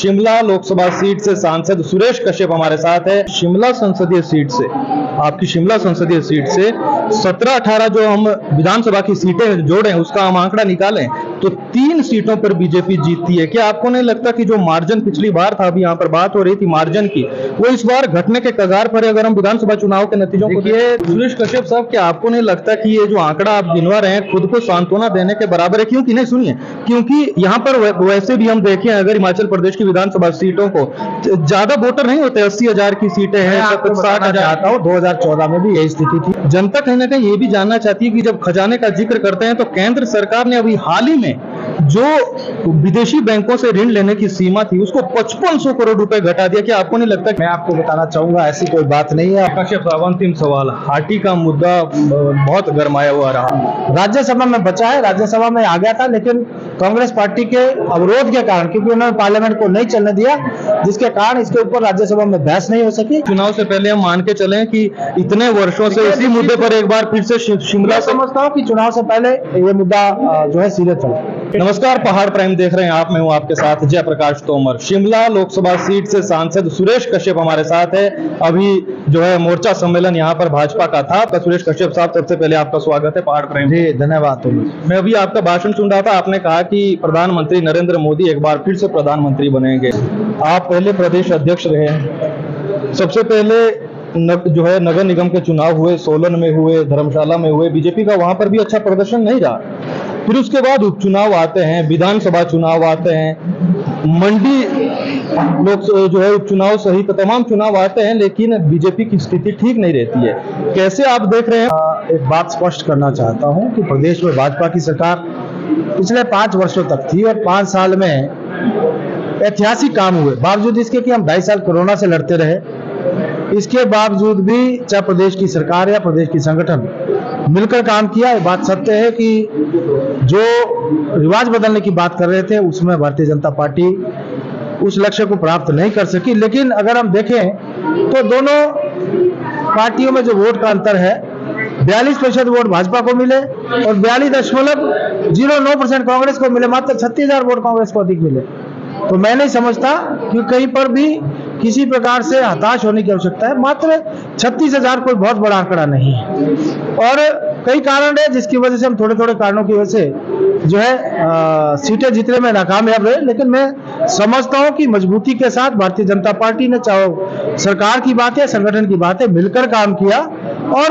Shimla Lok Sabha seat से सांसद सुरेश कश्यप हमारे साथ है। शिमला संसदीय सीट से, आपकी शिमला संसदीय सीट से 17-18 जो हम विधानसभा की सीटें जोड़ें, उसका हम आंकड़ा निकालें तो 3 सीटों पर बीजेपी जीतती है। क्या आपको नहीं लगता कि जो मार्जिन पिछली बार था, अभी यहाँ पर बात हो रही थी मार्जिन की, वो इस बार घटने के कगार पर है? अगर हम विधानसभा चुनाव के नतीजों को देखें, सुरेश कश्यप साहब, क्या आपको नहीं लगता कि ये जो आंकड़ा आप गिनवा रहे हैं खुद को सांत्वना देने के बराबर है? क्योंकि नहीं, सुनिए, क्योंकि यहाँ पर वैसे भी हम देखें, अगर हिमाचल प्रदेश की विधानसभा सीटों को ज्यादा वोटर नहीं होते, 80,000 की सीटें हैं, 60,000। 2014 में भी यही स्थिति थी। जनता कहीं ना कहीं ये भी जानना चाहती है कि जब खजाने का जिक्र करते हैं तो केंद्र सरकार ने अभी हाल ही में जो विदेशी बैंकों से ऋण लेने की सीमा थी उसको 5500 करोड़ रुपए घटा दिया। क्या आपको नहीं लगता? मैं आपको बताना चाहूंगा, ऐसी कोई बात नहीं है। कश्यप साहब, अंतिम सवाल, हाटी का मुद्दा बहुत गरमाया हुआ रहा, राज्यसभा में बचा है, राज्यसभा में आ गया था, लेकिन कांग्रेस पार्टी के अवरोध के कारण, क्योंकि उन्होंने पार्लियामेंट को नहीं चलने दिया, जिसके कारण इसके ऊपर राज्यसभा में बहस नहीं हो सकी। चुनाव से पहले हम मान के चलें कि इतने वर्षों से इसी मुद्दे पर एक बार फिर से शिमला, समझता हूँ कि चुनाव से पहले ये मुद्दा जो है सीरियस चला। नमस्कार, पहाड़ प्राइम देख रहे हैं आप, मैं हूं आपके साथ जयप्रकाश तोमर। शिमला लोकसभा सीट से सांसद सुरेश कश्यप हमारे साथ है। अभी जो है मोर्चा सम्मेलन यहाँ पर भाजपा का था। तो सुरेश कश्यप साहब, सबसे पहले आपका स्वागत है पहाड़ प्राइम। जी धन्यवाद। मैं अभी आपका भाषण सुन रहा था, आपने कहा कि प्रधानमंत्री नरेंद्र मोदी एक बार फिर से प्रधानमंत्री बनेंगे। आप पहले प्रदेश अध्यक्ष रहे। सबसे पहले जो है नगर निगम के चुनाव हुए, सोलन में हुए, धर्मशाला में हुए, बीजेपी का वहां पर भी अच्छा प्रदर्शन नहीं रहा। फिर उसके बाद उपचुनाव आते हैं, विधानसभा चुनाव आते हैं, मंडी लोग जो है उपचुनाव सहित तमाम चुनाव आते हैं, लेकिन बीजेपी की स्थिति ठीक नहीं रहती है। कैसे आप देख रहे हैं? एक बात स्पष्ट करना चाहता हूं कि प्रदेश में भाजपा की सरकार पिछले 5 वर्षों तक थी और 5 साल में ऐतिहासिक काम हुए, बावजूद इसके कि हम 2.5 साल कोरोना से लड़ते रहे। इसके बावजूद भी चाहे प्रदेश की सरकार या प्रदेश की संगठन मिलकर काम किया। ये बात सत्य है कि जो रिवाज बदलने की बात कर रहे थे उसमें भारतीय जनता पार्टी उस लक्ष्य को प्राप्त नहीं कर सकी। लेकिन अगर हम देखें तो दोनों पार्टियों में जो वोट का अंतर है, 42% वोट भाजपा को मिले और 42.09% कांग्रेस को मिले। मात्र 36,000 वोट कांग्रेस को अधिक मिले। तो मैं नहीं समझता कि कहीं पर भी किसी प्रकार से हताश होने की आवश्यकता है। मात्र 36,000 कोई बहुत बड़ा आंकड़ा नहीं है और कई कारण है जिसकी वजह से हम थोड़े थोड़े कारणों की वजह से जो है सीटें जीतने में नाकामयाब रहे। लेकिन मैं समझता हूं कि मजबूती के साथ भारतीय जनता पार्टी ने, चाहे सरकार की बात है, संगठन की बात है, मिलकर काम किया और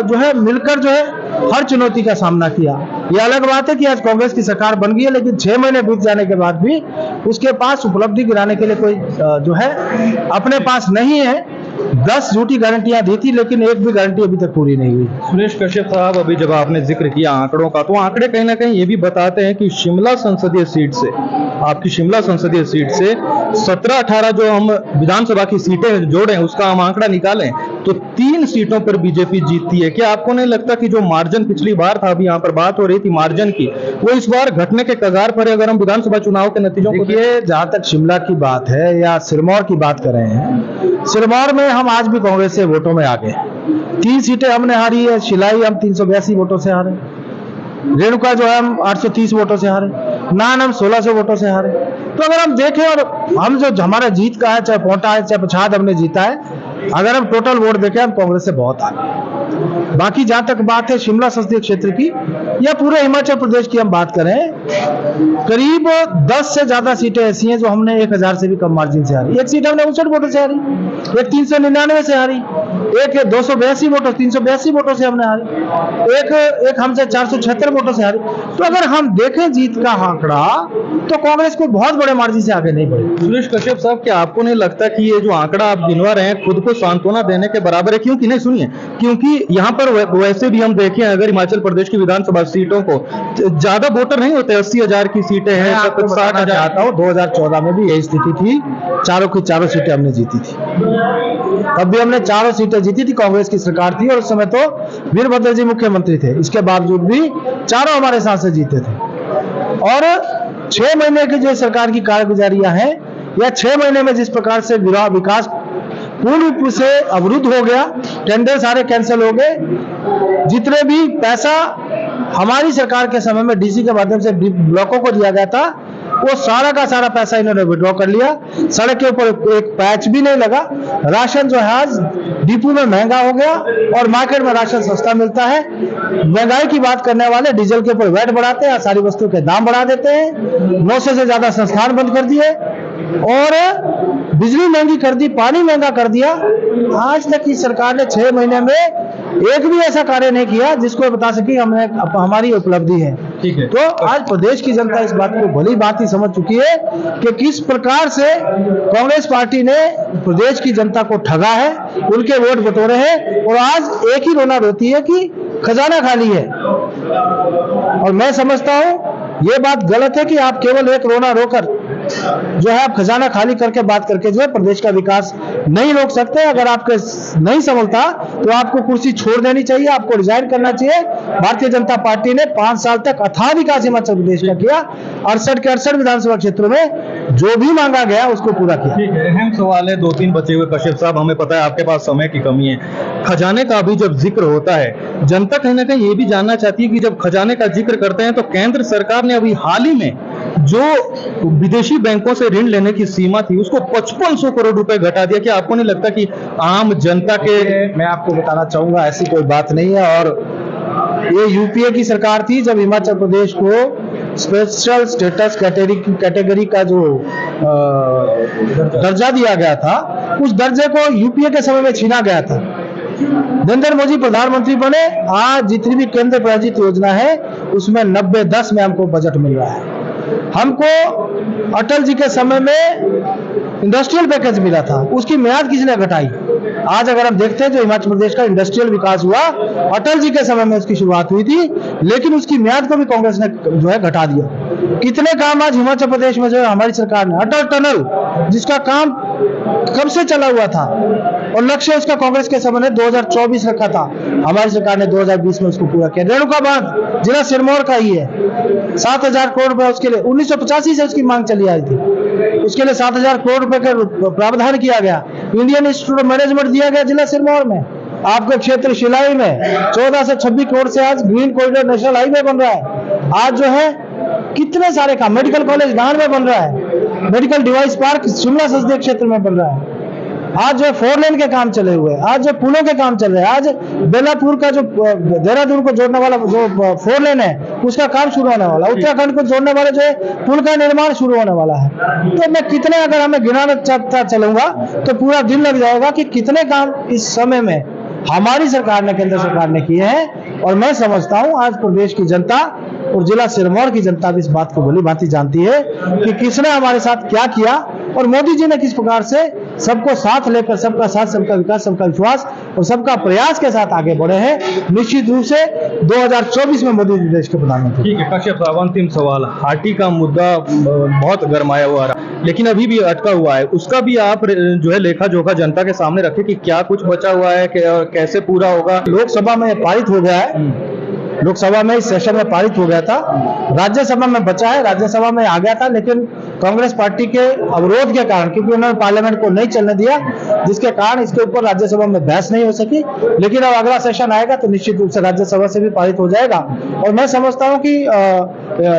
जो है मिलकर जो है हर चुनौती का सामना किया। यह अलग बात है कि आज कांग्रेस की सरकार बन गई है, लेकिन 6 महीने बीत जाने के बाद भी उसके पास उपलब्धि गिराने के लिए कोई जो है अपने पास नहीं है। 10 झूठी गारंटियां दी थी, लेकिन एक भी गारंटी अभी तक पूरी नहीं हुई। सुरेश कश्यप साहब, अभी जब आपने जिक्र किया आंकड़ों का, तो आंकड़े कहीं ना कहीं ये भी बताते हैं कि शिमला संसदीय सीट से, आपकी शिमला संसदीय सीट से 17-18 जो हम विधानसभा की सीटें जोड़ें, उसका हम आंकड़ा निकालें तो 3 सीटों पर बीजेपी जीतती है। क्या आपको नहीं लगता कि जो मार्जिन पिछली बार था, अभी यहाँ पर बात हो रही थी मार्जिन की, वो इस बार घटने के कगार पर है? अगर हम विधानसभा चुनाव के नतीजों को देखें, जहां तक शिमला की बात है या सिरमौर की बात कर रहे हैं, सिरमौर में हम आज भी कांग्रेस से वोटों में आगे। 3 सीटें हमने हारी है। शिलाई हम 382 वोटों से हारे, रेणुका जो है हम 830 वोटों से हारे, नान हम 1600 वोटों से हारे। तो अगर हम देखें और हम जो हमारा जीत का है, चाहे पोटा है चाहे पछाद हमने जीता है, अगर हम टोटल वोट देखें हम कांग्रेस से बहुत आगे। बाकी जहां तक बात है शिमला संसदीय क्षेत्र की या पूरे हिमाचल प्रदेश की हम बात करें, करीब 10 से ज्यादा सीटें ऐसी हैं जो हमने 1000 से भी कम मार्जिन से हारी। एक सीट हमने 59 वोटों से हारी, एक 399 से हारी, एक 282 वोटों 382 वोटों से हमने हारी, एक हमसे 476 वोटों से हारी। तो अगर हम देखें जीत का आंकड़ा तो कांग्रेस को बहुत बड़े मार्जिन से आगे नहीं बढ़ी। सुरेश कश्यप साहब, क्या आपको नहीं लगता कि ये जो आंकड़ा आप गिनवा रहे हैं खुद को सांत्वना देने के बराबर है? क्योंकि नहीं, सुनिए, क्योंकि यहाँ पर वैसे भी हम देखें, अगर हिमाचल प्रदेश की विधानसभा सीटों को ज्यादा वोटर नहीं होते, 80,000 की सीटें हैं, 60,000। 2014 में भी यही स्थिति थी, चारों की चारों सीटें हमने जीती थी। तब भी हमने चारों सीटें जीती थी, कांग्रेस की सरकार थी और उस समय तो वीरभद्र जी मुख्यमंत्री थे। इसके बावजूद भी चारों हमारे सांसद जीते थे। और 6 महीने की जो सरकार की कारगुजारियां हैं, या 6 महीने में जिस प्रकार से विकास पूर्ण रूप से अवरुद्ध हो गया, टेंडर सारे कैंसिल हो गए, जितने भी पैसा हमारी सरकार के समय में डीसी के माध्यम से ब्लॉकों को दिया गया था, वो सारा का सारा पैसा इन्होंने विड्रॉ कर लिया। सड़क के ऊपर एक पैच भी नहीं लगा। राशन जो है आज डिपो में महंगा हो गया और मार्केट में राशन सस्ता मिलता है। महंगाई की बात करने वाले डीजल के ऊपर वैट बढ़ाते हैं, सारी वस्तुओं के दाम बढ़ा देते हैं, 900 से ज्यादा संस्थान बंद कर दिए और बिजली महंगी कर दी, पानी महंगा कर दिया। आज तक की सरकार ने 6 महीने में एक भी ऐसा कार्य नहीं किया जिसको बता सके हमारी उपलब्धि है। ठीक है। तो आज प्रदेश की जनता इस बात को भली बात ही समझ चुकी है कि किस प्रकार से कांग्रेस पार्टी ने प्रदेश की जनता को ठगा है, उनके वोट बटोरे हैं और आज एक ही रोना रोती है कि खजाना खाली है। और मैं समझता हूं ये बात गलत है कि आप केवल एक रोना रोकर जो है आप खजाना खाली करके बात करके जो है प्रदेश का विकास नहीं रोक सकते। अगर आपके नहीं संभलता तो आपको कुर्सी छोड़ देनी चाहिए, आपको रिजाइन करना चाहिए। भारतीय जनता पार्टी ने 5 साल तक अथाह विकास हिमाचल प्रदेश का किया, 68 के 68 विधानसभा क्षेत्रों में जो भी मांगा गया उसको पूरा किया। ठीक है, अहम सवाल है 2-3 बचे हुए। कश्यप साहब, हमें पता है आपके पास समय की कमी है। खजाने का अभी जब जिक्र होता है, जनता कहीं ना कहीं ये भी जानना चाहती है कि जब खजाने का जिक्र करते हैं तो केंद्र सरकार ने अभी हाल ही में जो विदेशी बैंकों से ऋण लेने की सीमा थी उसको 5500 करोड़ रुपए घटा दिया। क्या आपको नहीं लगता कि आम जनता के मैं आपको बताना चाहूंगा ऐसी कोई बात नहीं है। और ये यूपीए की सरकार थी जब हिमाचल प्रदेश को स्पेशल स्टेटस कैटेगरी का जो दर्जा दिया गया था, उस दर्जे को यूपीए के समय में छीना गया था। नरेंद्र मोदी प्रधानमंत्री बने, आज जितनी भी केंद्र प्रायोजित योजना है उसमें 90-10 में हमको बजट मिल रहा है। हमको अटल जी के समय में इंडस्ट्रियल पैकेज मिला था, उसकी मियाद किसने घटाई? आज अगर हम देखते हैं जो हिमाचल प्रदेश का इंडस्ट्रियल विकास हुआ, अटल जी के समय में उसकी शुरुआत हुई थी, लेकिन उसकी मियाद को भी कांग्रेस ने जो है घटा दिया। कितने काम आज हिमाचल प्रदेश में जो है हमारी सरकार ने, अटल टनल जिसका काम कब से चला हुआ था और लक्ष्य उसका कांग्रेस के समय ने 2024 रखा था, हमारी सरकार ने 2020 में उसको पूरा किया। रेणुका बांध जिला सिरमौर का ही है, 7000 करोड़ रुपए उसके लिए 1985 से उसकी मांग चली आई थी, उसके लिए 7000 करोड़ रुपए का प्रावधान किया गया। इंडियन इंस्टीट्यूट ऑफ मैनेजमेंट दिया गया जिला सिरमौर में। आपके क्षेत्र शिलाई में 14 से 26 करोड़ से आज ग्रीन कॉरिडोर नेशनल हाईवे बन रहा है। आज जो है कितने सारे काम, मेडिकल कॉलेज नाहन में बन रहा है, मेडिकल डिवाइस पार्क शिमला संसदीय क्षेत्र में बन रहा है। आज जो 4 लेन के काम चले हुए हैं, आज जो पुलों के काम चल रहे हैं, आज बेलापुर का जो देहरादून को जोड़ने वाला जो 4 लेन है उसका काम शुरू होने वाला है, उत्तराखंड को जोड़ने वाले जो है पुल का निर्माण शुरू होने वाला है। तो मैं कितने अगर हमें गिनाना चलूंगा तो पूरा दिन लग जाएगा कि कितने काम इस समय में हमारी सरकार ने, केंद्र सरकार ने किए हैं। और मैं समझता हूं आज प्रदेश की जनता और जिला सिरमौर की जनता भी इस बात को भली भांति जानती है कि किसने हमारे साथ क्या किया और मोदी जी ने किस प्रकार से सबको साथ लेकर, सबका साथ, सबका विकास, सबका विश्वास और सबका प्रयास के साथ आगे बढ़े हैं। निश्चित रूप से 2024 में मोदी जी देश के प्रधानमंत्री। ठीक है कश्यप साहब, अंतिम सवाल। हाटी का मुद्दा बहुत गरमाया हुआ रहा लेकिन अभी भी अटका हुआ है, उसका भी आप जो है लेखा जोखा जनता के सामने रखे कि क्या कुछ बचा हुआ है, कैसे पूरा होगा। लोकसभा में पारित हो गया है, लोकसभा में इस सेशन में पारित हो गया था, राज्यसभा में बचा है, राज्यसभा में आ गया था, लेकिन कांग्रेस पार्टी के अवरोध के कारण, क्योंकि उन्होंने पार्लियामेंट को नहीं चलने दिया, जिसके कारण इसके ऊपर राज्यसभा में बहस नहीं हो सकी। लेकिन अब अगला सेशन आएगा तो निश्चित रूप से राज्यसभा से भी पारित हो जाएगा। और मैं समझता हूं कि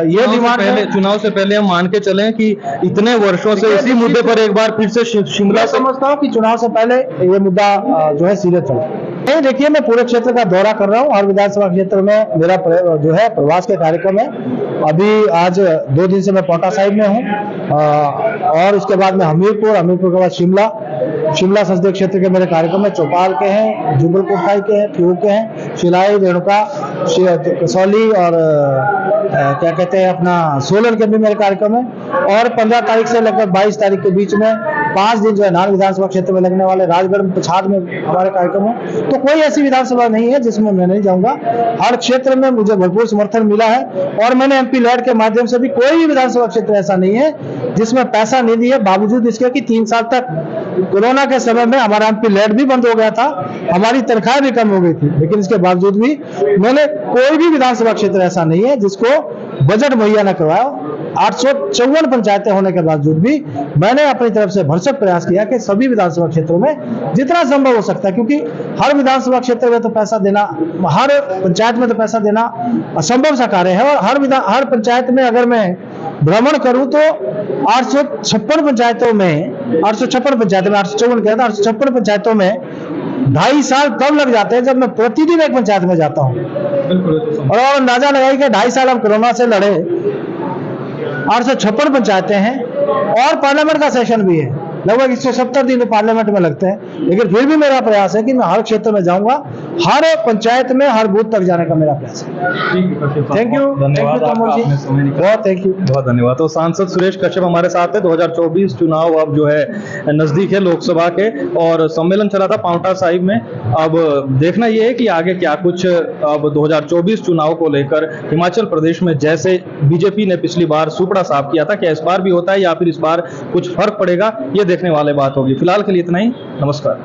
ये डिमांड चुनाव से पहले हम मान के चलें कि इतने वर्षों से इसी मुद्दे पर एक बार फिर से शिमला, समझता हूं कि चुनाव से पहले ये मुद्दा जो है सीरियस चले। नहीं, देखिए मैं पूरे क्षेत्र का दौरा कर रहा हूं और विधानसभा क्षेत्र में मेरा जो है प्रवास के कार्यक्रम है। अभी आज 2 दिन से मैं पांवटा साहिब में हूं और उसके बाद में हमीरपुर के बाद शिमला संसदीय क्षेत्र के मेरे कार्यक्रम है। चौपाल के हैं, जुगल कोटखाई के हैं, ठियोग के हैं, शिलाई, रेणुका, कसौली और क्या कहते हैं अपना सोलन के भी मेरे कार्यक्रम है। और 15 तारीख से लेकर 22 तारीख के बीच में 5 दिन जो है नान विधानसभा क्षेत्र में लगने वाले राजगढ़ पछाड़ में हमारे कार्यक्रम है। तो कोई ऐसी विधानसभा नहीं है जिसमें मैं नहीं जाऊंगा। हर क्षेत्र में मुझे भरपूर समर्थन मिला है और मैंने एमपी लैड के माध्यम से भी कोई भी विधानसभा क्षेत्र ऐसा नहीं है जिसमें पैसा नहीं दिया, बावजूद इसके कि 3 साल तक कोरोना के समय में हमारा एमपी लैड भी बंद हो गया था, हमारी तनख्वाह भी कम हो गई थी, लेकिन इसके बावजूद भी मैंने कोई भी विधानसभा क्षेत्र ऐसा नहीं है जिसको बजट मुहैया न करवाया। 854 पंचायतें होने के बावजूद भी मैंने अपनी तरफ से भरसक भरसक प्रयास किया कि सभी विधानसभा क्षेत्रों में जितना संभव हो सकता है, क्योंकि हर विधानसभा क्षेत्र में तो पैसा देना, हर पंचायत में तो पैसा देना असंभव सा कार्य है। और हर पंचायत में अगर मैं भ्रमण करूं तो 856 पंचायतों में 854 कहता 856 पंचायतों में 2.5 साल तब लग जाते हैं जब मैं प्रतिदिन एक पंचायत में जाता हूं। और आप अंदाजा लगाइए कि 2.5 साल हम कोरोना से लड़े, 856 पंचायतें हैं और पार्लियामेंट का सेशन भी है, लगभग 170 दिन पार्लियामेंट में लगते हैं। लेकिन फिर भी मेरा प्रयास है कि मैं हर क्षेत्र में जाऊंगा, हर पंचायत में, हर बूथ तक जाने का मेरा प्रयास है। थैंक यू, धन्यवाद तोमर जी, बहुत थैंक यू, बहुत धन्यवाद। तो सांसद सुरेश कश्यप हमारे साथ है। 2024 चुनाव अब जो है नजदीक है लोकसभा के, और सम्मेलन चला था पांवटा साहिब में। अब देखना यह है कि आगे क्या कुछ अब 2024 चुनाव को लेकर हिमाचल प्रदेश में जैसे बीजेपी ने पिछली बार सुपड़ा साफ किया था, क्या इस बार भी होता है या फिर इस बार कुछ फर्क पड़ेगा, ये देखने वाले बात होगी। फिलहाल के लिए इतना ही, नमस्कार।